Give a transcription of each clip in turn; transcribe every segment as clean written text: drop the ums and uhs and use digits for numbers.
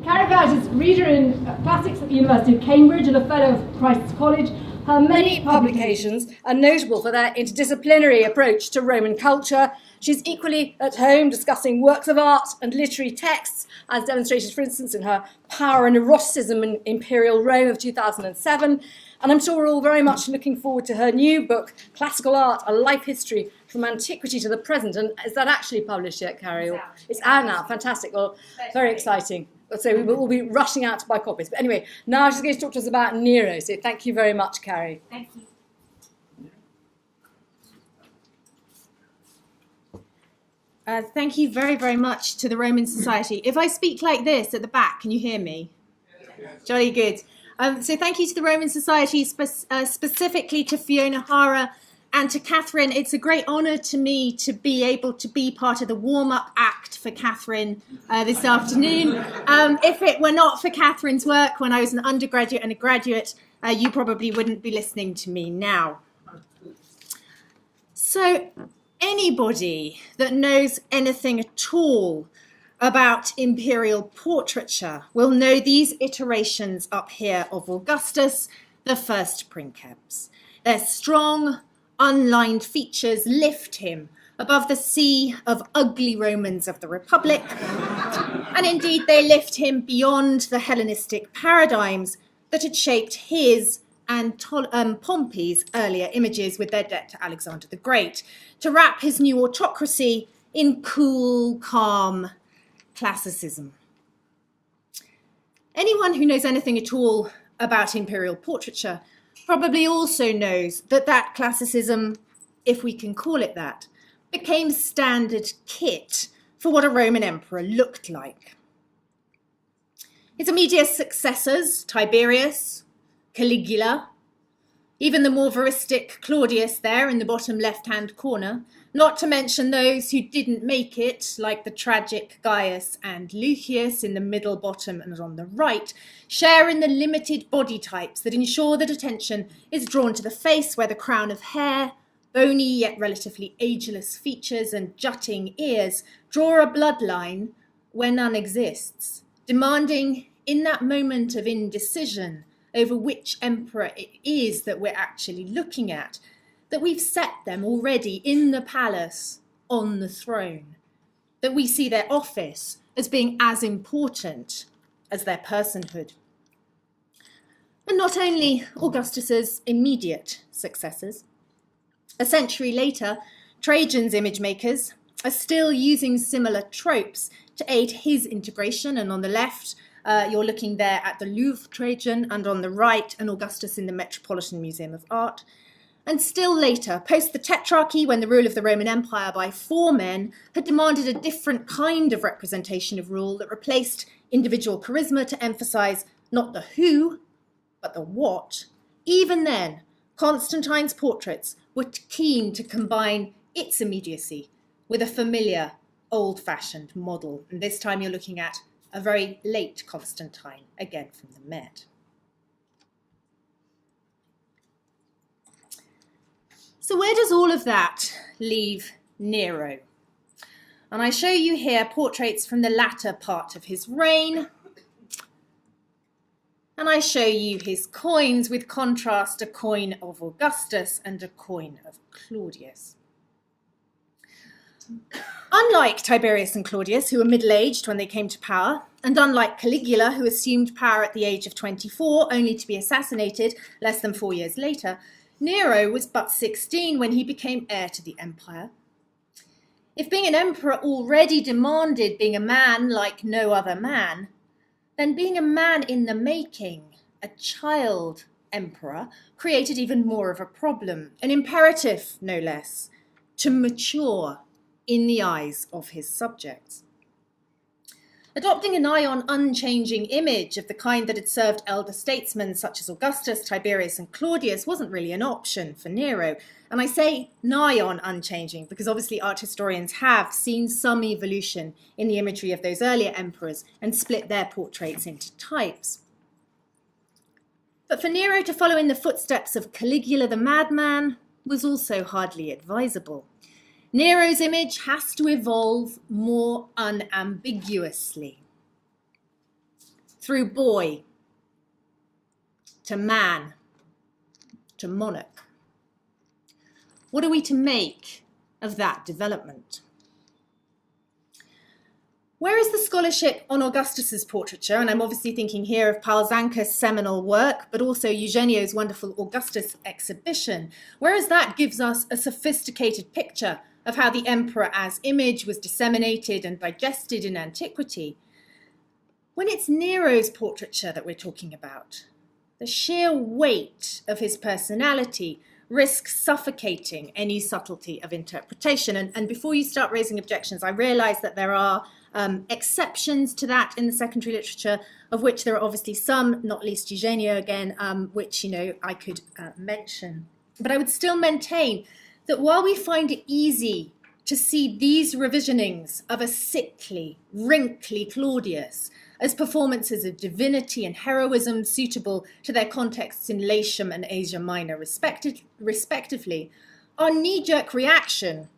Caroline Vout is reader in classics at the University of Cambridge and a fellow of Christ's College. Her many publications are notable for their interdisciplinary approach to Roman culture. She's equally at home discussing works of art and literary texts, as demonstrated, for instance, in her Power and Eroticism in Imperial Rome of 2007. And I'm sure we're all very much looking forward to her new book, Classical Art, A Life History from Antiquity to the Present. And is that actually published yet, Carrie? It's out now. Fantastic. Well, very exciting. So we will all be rushing out to buy copies. But anyway, now she's going to talk to us about Nero. So thank you very much, Carrie. Thank you. Thank you very, very much to the Roman Society. If I speak like this at the back, can you hear me? Yes. Jolly good. So thank you to the Roman Society, specifically to Fiona Hara and to Catherine. It's a great honour to me to be able to be part of the warm-up act for Catherine this afternoon. If it were not for Catherine's work when I was an undergraduate and a graduate, you probably wouldn't be listening to me now. So anybody that knows anything at all about imperial portraiture will know these iterations up here of Augustus, the first princeps. Their strong, unlined features lift him above the sea of ugly Romans of the Republic, and indeed they lift him beyond the Hellenistic paradigms that had shaped his and Pompey's earlier images with their debt to Alexander the Great, to wrap his new autocracy in cool, calm classicism. Anyone who knows anything at all about imperial portraiture probably also knows that that classicism, if we can call it that, became standard kit for what a Roman emperor looked like. His immediate successors, Tiberius, Caligula, even the more veristic Claudius there in the bottom left-hand corner, not to mention those who didn't make it, like the tragic Gaius and Lucius in the middle bottom and on the right, share in the limited body types that ensure that attention is drawn to the face, where the crown of hair, bony yet relatively ageless features and jutting ears draw a bloodline where none exists, demanding in that moment of indecision over which emperor it is that we're actually looking at, that we've set them already in the palace on the throne, that we see their office as being as important as their personhood. And not only Augustus's immediate successors. A century later, Trajan's image makers are still using similar tropes to aid his integration, and on the left, you're looking there at the Louvre Trajan, and on the right, an Augustus in the Metropolitan Museum of Art. And still later, post the Tetrarchy, when the rule of the Roman Empire by 4 men had demanded a different kind of representation of rule that replaced individual charisma to emphasize not the who, but the what. Even then, Constantine's portraits were keen to combine its immediacy with a familiar, old-fashioned model. And this time you're looking at a very late Constantine, again from the Met. So where does all of that leave Nero? And I show you here portraits from the latter part of his reign. And I show you his coins with contrast, a coin of Augustus and a coin of Claudius. Unlike Tiberius and Claudius, who were middle-aged when they came to power, and unlike Caligula, who assumed power at the age of 24, only to be assassinated less than 4 years later, Nero was but 16 when he became heir to the empire. If being an emperor already demanded being a man like no other man, then being a man in the making, a child emperor, created even more of a problem, an imperative, no less, to mature in the eyes of his subjects. Adopting a nigh-on unchanging image of the kind that had served elder statesmen such as Augustus, Tiberius and Claudius wasn't really an option for Nero. And I say nigh-on unchanging because obviously art historians have seen some evolution in the imagery of those earlier emperors and split their portraits into types. But for Nero to follow in the footsteps of Caligula the madman was also hardly advisable. Nero's image has to evolve more unambiguously. through boy to man to monarch. What are we to make of that development? Where is the scholarship on Augustus's portraiture? And I'm obviously thinking here of Paul Zanker's seminal work, but also Eugenio's wonderful Augustus exhibition. Whereas that gives us a sophisticated picture of how the emperor as image was disseminated and digested in antiquity. When it's Nero's portraiture that we're talking about, the sheer weight of his personality risks suffocating any subtlety of interpretation. And before you start raising objections, I realise that there are exceptions to that in the secondary literature, of which there are obviously some, not least Eugenio again, which, I could mention. But I would still maintain that while we find it easy to see these revisionings of a sickly, wrinkly Claudius as performances of divinity and heroism suitable to their contexts in Latium and Asia Minor respectively, our knee-jerk reaction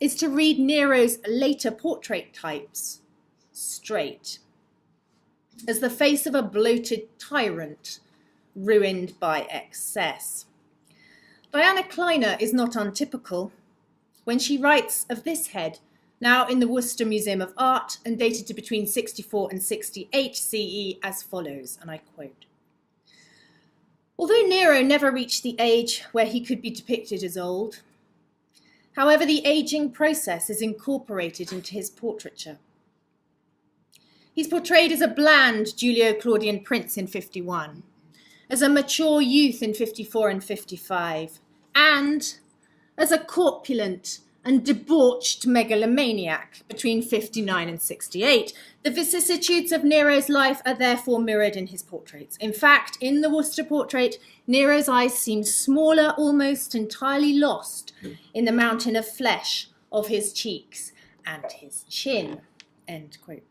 is to read Nero's later portrait types straight, as the face of a bloated tyrant ruined by excess. Diana Kleiner is not untypical when she writes of this head, now in the Worcester Museum of Art and dated to between 64 and 68 CE, as follows, and I quote, "Although Nero never reached the age where he could be depicted as old, however, the aging process is incorporated into his portraiture. He's portrayed as a bland Julio-Claudian prince in 51, as a mature youth in 54 and 55, and as a corpulent and debauched megalomaniac between 59 and 68. The vicissitudes of Nero's life are therefore mirrored in his portraits. In fact, in the Worcester portrait, Nero's eyes seem smaller, almost entirely lost in the mountain of flesh of his cheeks and his chin." End quote.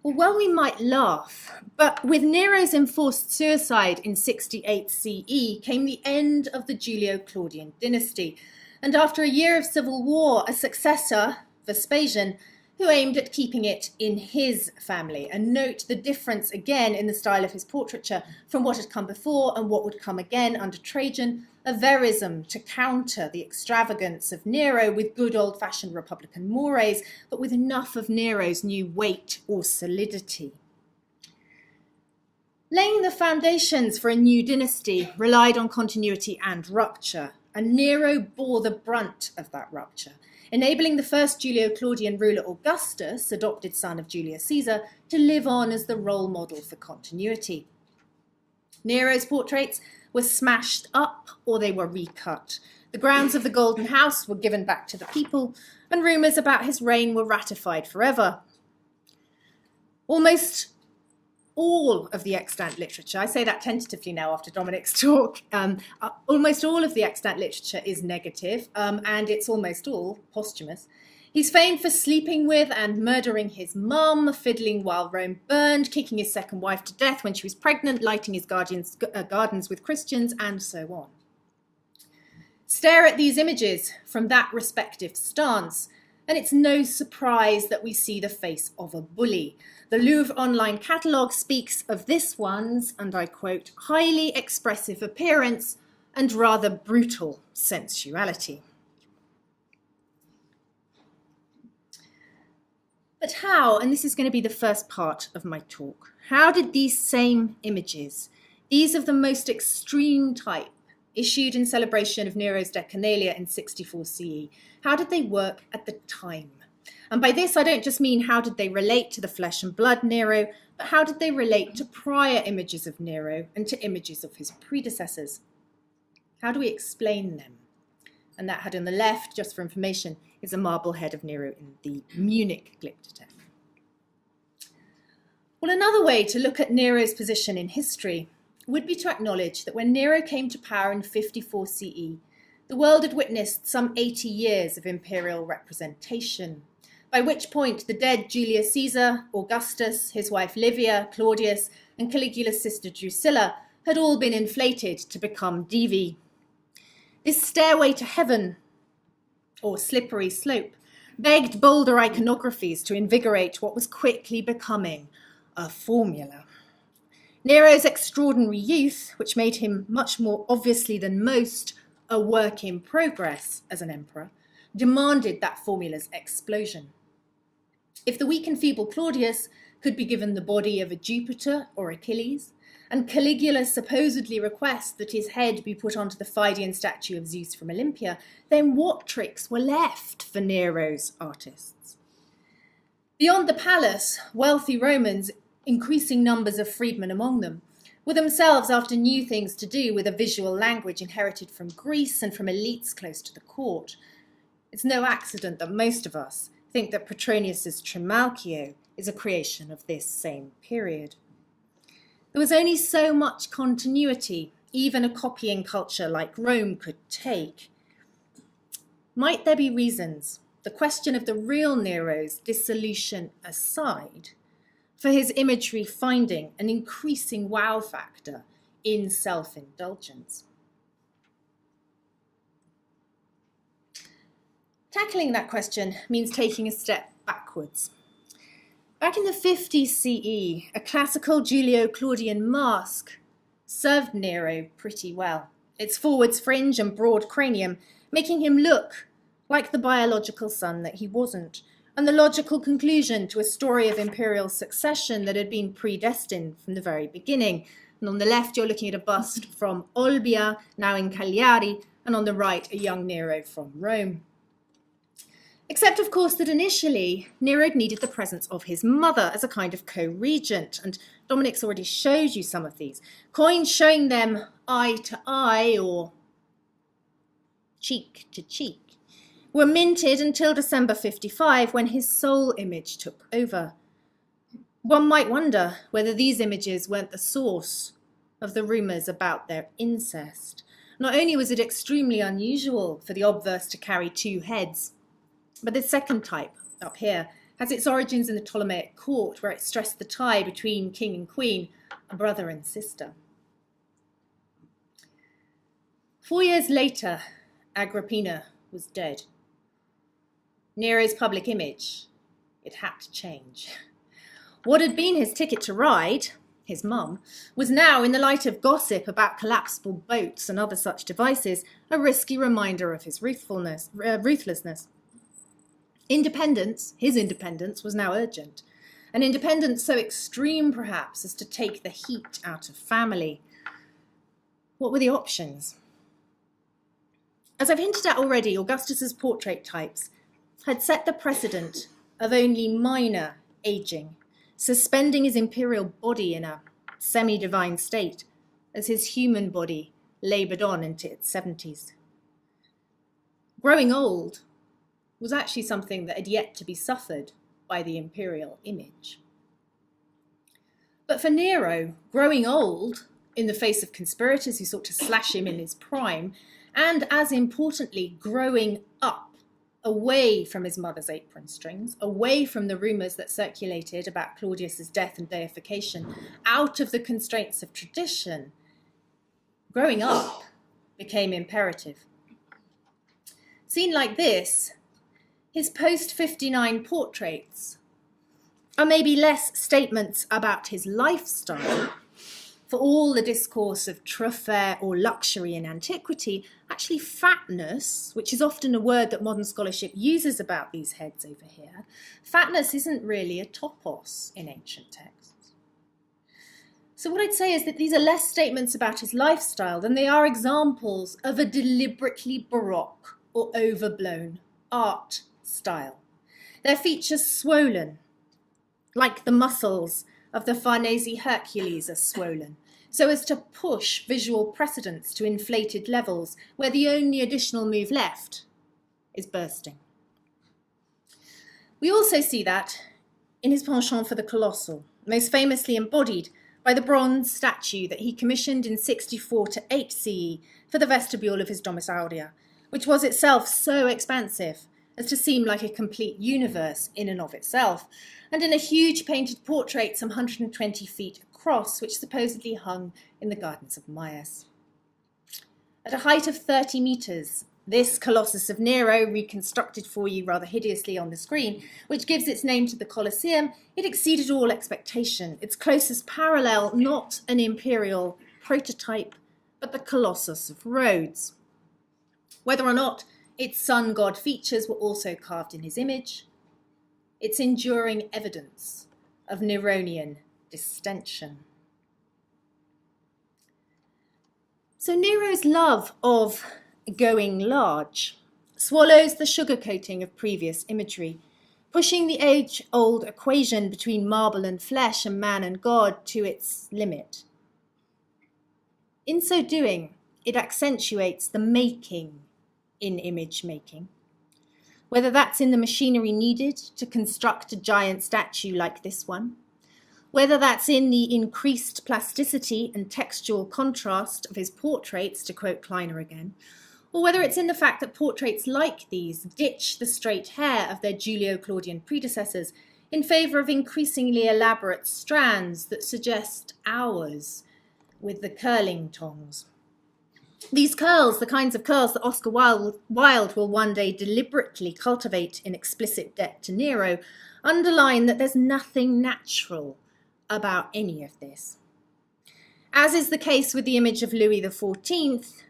Well, we might laugh, but with Nero's enforced suicide in 68 CE came the end of the Julio-Claudian dynasty, and after a year of civil war, a successor, Vespasian, who aimed at keeping it in his family. And note the difference again in the style of his portraiture from what had come before and what would come again under Trajan, a verism to counter the extravagance of Nero with good old-fashioned Republican mores, but with enough of Nero's new weight or solidity. Laying the foundations for a new dynasty relied on continuity and rupture, and Nero bore the brunt of that rupture, enabling the first Julio-Claudian ruler Augustus, adopted son of Julius Caesar, to live on as the role model for continuity. Nero's portraits were smashed up or they were recut. The grounds of the Golden House were given back to the people, and rumours about his reign were ratified forever. Almost all of the extant literature, I say that tentatively now after Dominic's talk, almost all of the extant literature is negative, and it's almost all posthumous. He's famed for sleeping with and murdering his mum, fiddling while Rome burned, kicking his second wife to death when she was pregnant, lighting his gardens with Christians, and so on. Stare at these images from that respective stance, and it's no surprise that we see the face of a bully. The Louvre online catalogue speaks of this one's, and I quote, "highly expressive appearance and rather brutal sensuality." But how, and this is going to be the first part of my talk, how did these same images, these of the most extreme type, issued in celebration of Nero's Decernalia in 64 CE, how did they work at the time? And by this, I don't just mean how did they relate to the flesh and blood Nero, but how did they relate to prior images of Nero and to images of his predecessors? How do we explain them? And that head on the left, just for information, is a marble head of Nero in the Munich glyptotek. Well, another way to look at Nero's position in history would be to acknowledge that when Nero came to power in 54 CE, the world had witnessed some 80 years of imperial representation, by which point the dead Julius Caesar, Augustus, his wife Livia, Claudius, and Caligula's sister Drusilla had all been inflated to become divi. This stairway to heaven, or slippery slope, begged bolder iconographies to invigorate what was quickly becoming a formula. Nero's extraordinary youth, which made him much more obviously than most a work in progress as an emperor, demanded that formula's explosion. If the weak and feeble Claudius could be given the body of a Jupiter or Achilles, and Caligula supposedly requests that his head be put onto the Phidian statue of Zeus from Olympia, then what tricks were left for Nero's artists? Beyond the palace, wealthy Romans, increasing numbers of freedmen among them, were themselves after new things to do with a visual language inherited from Greece and from elites close to the court. It's no accident that most of us think that Petronius's Trimalchio is a creation of this same period. There was only so much continuity even a copying culture like Rome could take. Might there be reasons, the question of the real Nero's dissolution aside, for his imagery finding an increasing wow factor in self-indulgence? Tackling that question means taking a step backwards. Back in the 50s CE, a classical Julio-Claudian mask served Nero pretty well, its forwards fringe and broad cranium making him look like the biological son that he wasn't, and the logical conclusion to a story of imperial succession that had been predestined from the very beginning. And on the left, you're looking at a bust from Olbia, now in Cagliari, and on the right, a young Nero from Rome. Except, of course, that initially, Nero needed the presence of his mother as a kind of co-regent, and Dominic's already showed you some of these. Coins showing them eye to eye or cheek to cheek were minted until December 55, when his soul image took over. One might wonder whether these images weren't the source of the rumours about their incest. Not only was it extremely unusual for the obverse to carry two heads, but the second type, up here, has its origins in the Ptolemaic court, where it stressed the tie between king and queen, a brother and sister. 4 years later, Agrippina was dead. Nero's public image, it had to change. What had been his ticket to ride, his mum, was now, in the light of gossip about collapsible boats and other such devices, a risky reminder of his ruthlessness. Independence, his independence, was now urgent. An independence so extreme, perhaps, as to take the heat out of family. What were the options? As I've hinted at already, Augustus's portrait types had set the precedent of only minor aging, suspending his imperial body in a semi-divine state as his human body laboured on into its 70s. Growing old was actually something that had yet to be suffered by the imperial image. But for Nero, growing old, in the face of conspirators who sought to slash him in his prime, and as importantly, growing up away from his mother's apron strings, away from the rumours that circulated about Claudius's death and deification, out of the constraints of tradition, growing up became imperative. Seen like this, his post-59 portraits are maybe less statements about his lifestyle. For all the discourse of trophée or luxury in antiquity, actually fatness, which is often a word that modern scholarship uses about these heads over here, fatness isn't really a topos in ancient texts. So what I'd say is that these are less statements about his lifestyle than they are examples of a deliberately baroque or overblown art style. Their features swollen, like the muscles of the Farnese Hercules are swollen, so as to push visual precedents to inflated levels where the only additional move left is bursting. We also see that in his penchant for the colossal, most famously embodied by the bronze statue that he commissioned in 64 to 8 CE for the vestibule of his Domus Aurea, which was itself so expansive as to seem like a complete universe in and of itself, and in a huge painted portrait some 120 feet across, which supposedly hung in the gardens of Myus. At a height of 30 meters, This Colossus of Nero, reconstructed for you rather hideously on the screen, which gives its name to the Colosseum, it exceeded all expectation. Its closest parallel, not an imperial prototype, but the Colossus of Rhodes. Whether or not its sun god features were also carved in his image, it's enduring evidence of Neronian distension. So Nero's love of going large swallows the sugarcoating of previous imagery, pushing the age-old equation between marble and flesh and man and God to its limit. In so doing, it accentuates the making in image making, whether that's in the machinery needed to construct a giant statue like this one, whether that's in the increased plasticity and textual contrast of his portraits, to quote Kleiner again, or whether it's in the fact that portraits like these ditch the straight hair of their Julio-Claudian predecessors in favour of increasingly elaborate strands that suggest hours with the curling tongs. These curls, the kinds of curls that Oscar Wilde will one day deliberately cultivate in explicit debt to Nero, underline that there's nothing natural about any of this. As is the case with the image of Louis XIV,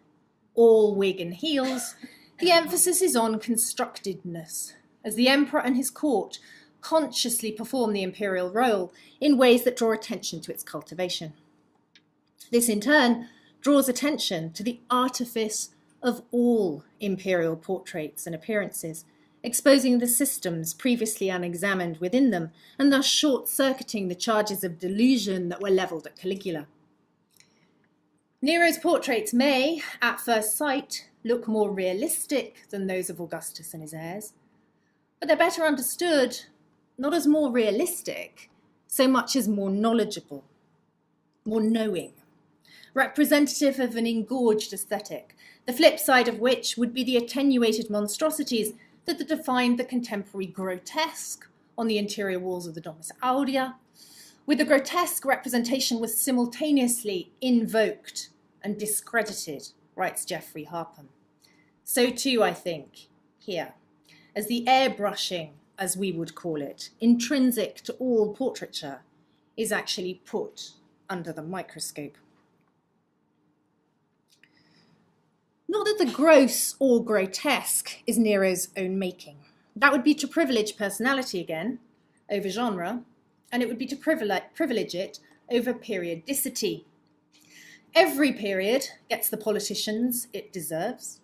all wig and heels, the emphasis is on constructedness, as the emperor and his court consciously perform the imperial role in ways that draw attention to its cultivation. This, in turn, draws attention to the artifice of all imperial portraits and appearances, exposing the systems previously unexamined within them, and thus short-circuiting the charges of delusion that were levelled at Caligula. Nero's portraits may, at first sight, look more realistic than those of Augustus and his heirs, but they're better understood not as more realistic, so much as more knowledgeable, more knowing, representative of an engorged aesthetic, the flip side of which would be the attenuated monstrosities that defined the contemporary grotesque on the interior walls of the Domus Aurea, with the grotesque representation was simultaneously invoked and discredited, writes Geoffrey Harpham. So too, I think, here, as the airbrushing, as we would call it, intrinsic to all portraiture, is actually put under the microscope. Not that the gross or grotesque is Nero's own making. That would be to privilege personality again, over genre, and it would be to privilege it over periodicity. Every period gets the politicians it deserves.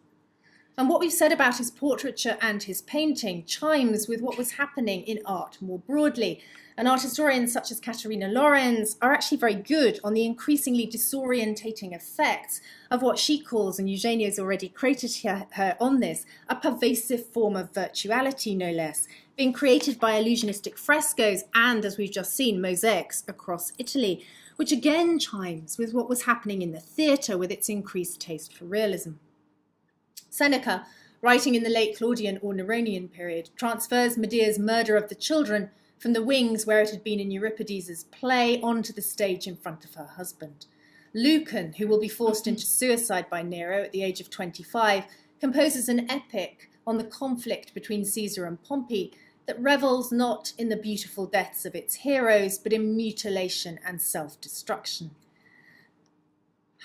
And what we've said about his portraiture and his painting chimes with what was happening in art more broadly. And art historians such as Caterina Lorenz are actually very good on the increasingly disorientating effects of what she calls, and Eugenio's already quoted her on this, a pervasive form of virtuality, no less, being created by illusionistic frescoes and, as we've just seen, mosaics across Italy, which again chimes with what was happening in the theatre with its increased taste for realism. Seneca, writing in the late Claudian or Neronian period, transfers Medea's murder of the children from the wings where it had been in Euripides' play onto the stage in front of her husband. Lucan, who will be forced into suicide by Nero at the age of 25, composes an epic on the conflict between Caesar and Pompey that revels not in the beautiful deaths of its heroes, but in mutilation and self-destruction.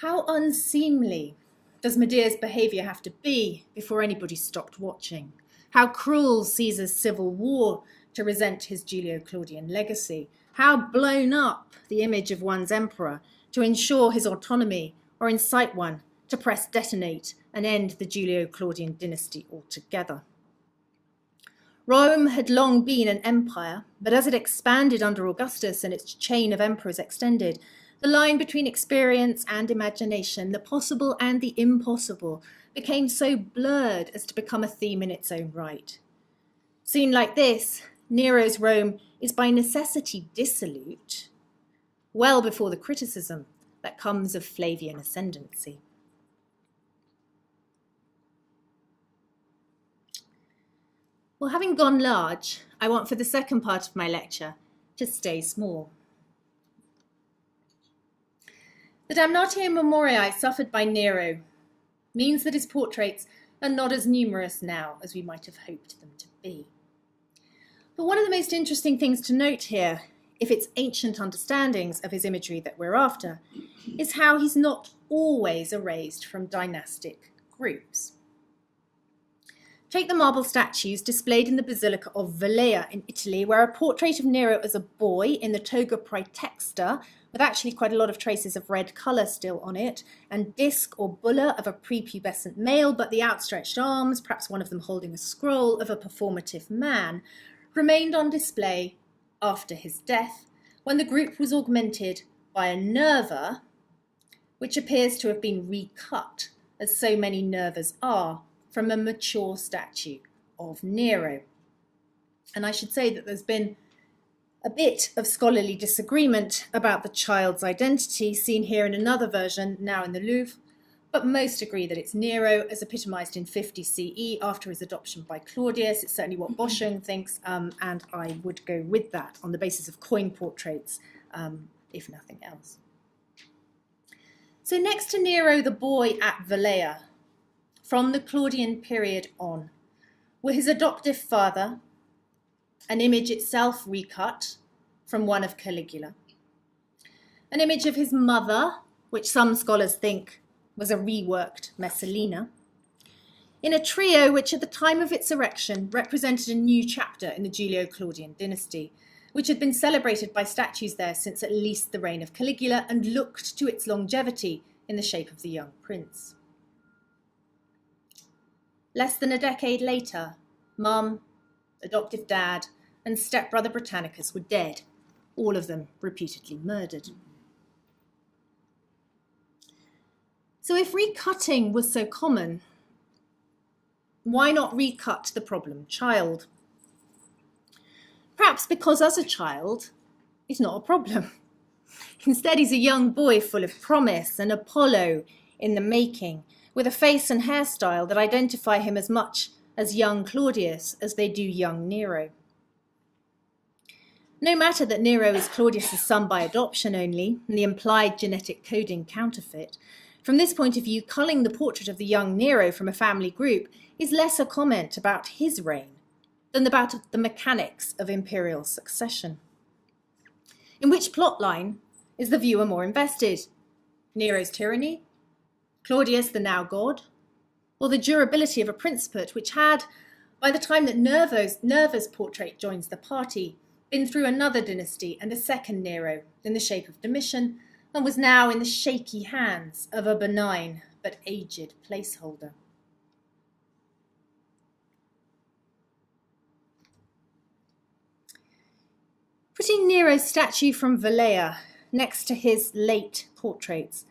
How unseemly does Medea's behaviour have to be before anybody stopped watching? How cruel Caesar's civil war to resent his Julio-Claudian legacy? How blown up the image of one's emperor to ensure his autonomy or incite one to press detonate and end the Julio-Claudian dynasty altogether? Rome had long been an empire, but as it expanded under Augustus and its chain of emperors extended, the line between experience and imagination, the possible and the impossible, became so blurred as to become a theme in its own right. Seen like this, Nero's Rome is by necessity dissolute, well before the criticism that comes of Flavian ascendancy. Well, having gone large, I want for the second part of my lecture to stay small. The damnatio memoriae suffered by Nero means that his portraits and not as numerous now as we might have hoped them to be. But one of the most interesting things to note here, if it's ancient understandings of his imagery that we're after, is how he's not always erased from dynastic groups. Take the marble statues displayed in the Basilica of Velea in Italy, where a portrait of Nero as a boy in the toga praetexta, with actually quite a lot of traces of red colour still on it, and disc or bulla of a prepubescent male, but the outstretched arms, perhaps one of them holding a scroll, of a performative man, remained on display after his death, when the group was augmented by a nerva, which appears to have been recut, as so many nervas are, from a mature statue of Nero. And I should say that there's been a bit of scholarly disagreement about the child's identity, seen here in another version, now in the Louvre, but most agree that it's Nero, as epitomised in 50 CE after his adoption by Claudius. It's certainly what Boschung thinks, and I would go with that on the basis of coin portraits, if nothing else. So next to Nero, the boy at Velea, from the Claudian period on, were his adoptive father, an image itself recut from one of Caligula, an image of his mother, which some scholars think was a reworked Messalina, in a trio which at the time of its erection represented a new chapter in the Julio-Claudian dynasty, which had been celebrated by statues there since at least the reign of Caligula and looked to its longevity in the shape of the young prince. Less than a decade later, Mum, adoptive dad, and stepbrother Britannicus were dead, all of them reputedly murdered. So if recutting was so common, why not recut the problem child? Perhaps because as a child, he's not a problem. Instead, he's a young boy full of promise and Apollo in the making, with a face and hairstyle that identify him as much as young Claudius as they do young Nero. No matter that Nero is Claudius's son by adoption only, and the implied genetic coding counterfeit, from this point of view, culling the portrait of the young Nero from a family group is less a comment about his reign than about the mechanics of imperial succession. In which plotline is the viewer more invested? Nero's tyranny? Claudius, the now god? Or the durability of a principate which had, by the time that Nerva's portrait joins the party, been through another dynasty and a second Nero in the shape of Domitian, and was now in the shaky hands of a benign but aged placeholder. Putting Nero's statue from Velea next to his late portraits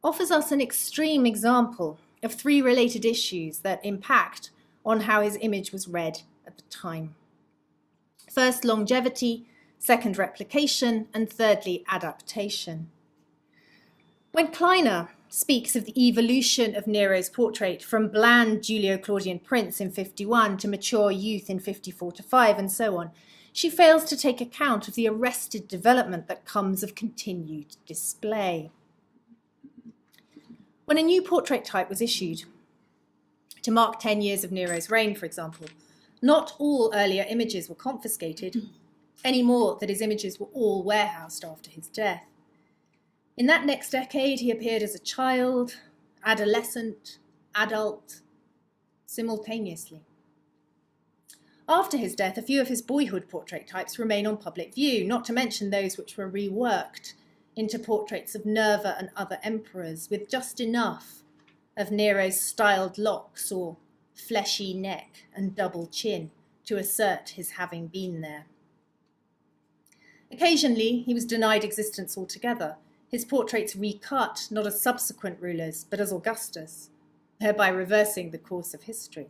offers us an extreme example of three related issues that impact on how his image was read at the time. First, longevity, second, replication, and thirdly, adaptation. When Kleiner speaks of the evolution of Nero's portrait from bland Julio-Claudian prince in 51 to mature youth in 54-5 and so on, she fails to take account of the arrested development that comes of continued display. When a new portrait type was issued, to mark 10 years of Nero's reign, for example, not all earlier images were confiscated, any more that his images were all warehoused after his death. In that next decade, he appeared as a child, adolescent, adult, simultaneously. After his death, a few of his boyhood portrait types remain on public view, not to mention those which were reworked into portraits of Nerva and other emperors, with just enough of Nero's styled locks or fleshy neck and double chin to assert his having been there. Occasionally, he was denied existence altogether, his portraits recut not as subsequent rulers, but as Augustus, thereby reversing the course of history.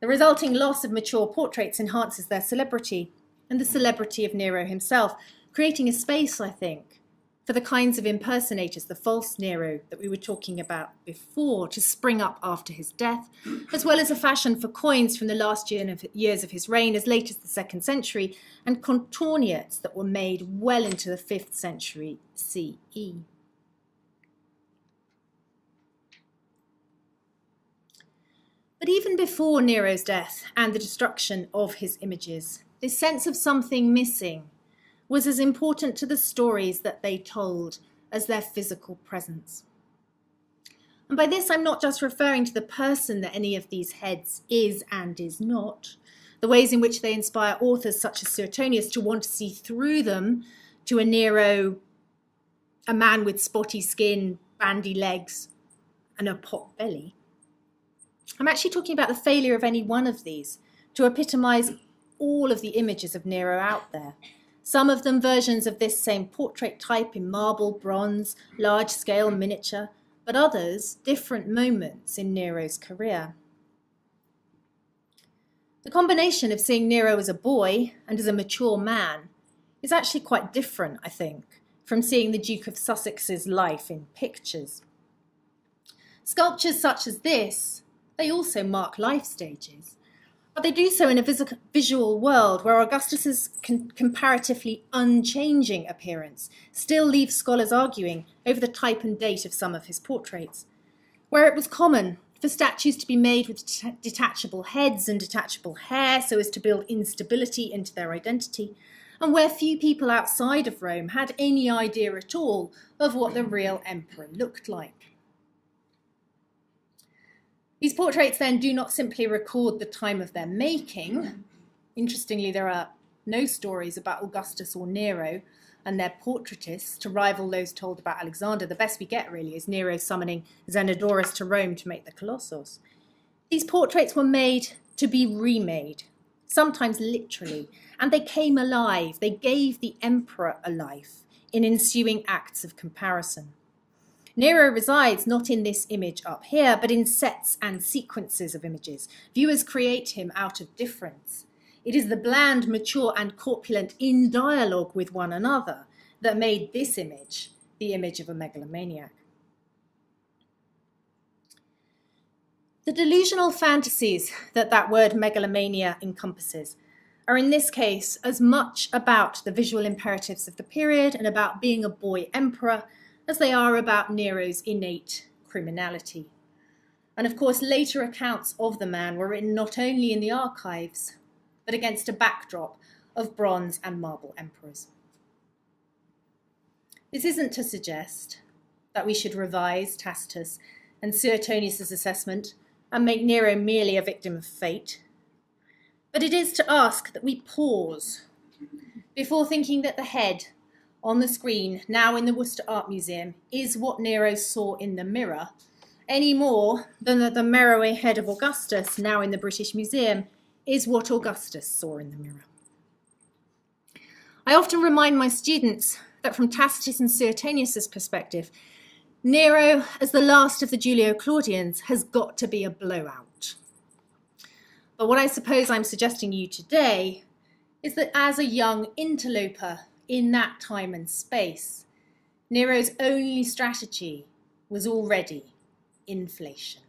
The resulting loss of mature portraits enhances their celebrity and the celebrity of Nero himself, creating a space, I think, for the kinds of impersonators, the false Nero that we were talking about before, to spring up after his death, as well as a fashion for coins from the last years of his reign as late as the 2nd century, and contorniettes that were made well into the 5th century CE. But even before Nero's death and the destruction of his images, this sense of something missing was as important to the stories that they told as their physical presence. And by this, I'm not just referring to the person that any of these heads is and is not, the ways in which they inspire authors such as Suetonius to want to see through them, to a Nero, a man with spotty skin, bandy legs, and a pot belly. I'm actually talking about the failure of any one of these to epitomize all of the images of Nero out there. Some of them versions of this same portrait type in marble, bronze, large-scale miniature, but others different moments in Nero's career. The combination of seeing Nero as a boy and as a mature man is actually quite different, I think, from seeing the Duke of Sussex's life in pictures. Sculptures such as this, they also mark life stages, but they do so in a visual world where Augustus's comparatively unchanging appearance still leaves scholars arguing over the type and date of some of his portraits, where it was common for statues to be made with detachable heads and detachable hair so as to build instability into their identity, and where few people outside of Rome had any idea at all of what the real emperor looked like. These portraits then do not simply record the time of their making. Interestingly, there are no stories about Augustus or Nero and their portraitists to rival those told about Alexander. The best we get really is Nero summoning Zenodorus to Rome to make the Colossus. These portraits were made to be remade, sometimes literally, and they came alive. They gave the emperor a life in ensuing acts of comparison. Nero resides not in this image up here, but in sets and sequences of images. Viewers create him out of difference. It is the bland, mature, and corpulent in dialogue with one another that made this image the image of a megalomaniac. The delusional fantasies that word megalomania encompasses are in this case as much about the visual imperatives of the period and about being a boy emperor as they are about Nero's innate criminality. And of course, later accounts of the man were written not only in the archives, but against a backdrop of bronze and marble emperors. This isn't to suggest that we should revise Tacitus and Suetonius' assessment and make Nero merely a victim of fate, but it is to ask that we pause before thinking that the head on the screen, now in the Worcester Art Museum, is what Nero saw in the mirror, any more than that the Meroe head of Augustus, now in the British Museum, is what Augustus saw in the mirror. I often remind my students that from Tacitus and Suetonius' perspective, Nero, as the last of the Julio-Claudians, has got to be a blowout. But what I suppose I'm suggesting to you today is that as a young interloper in that time and space, Nero's only strategy was already inflation.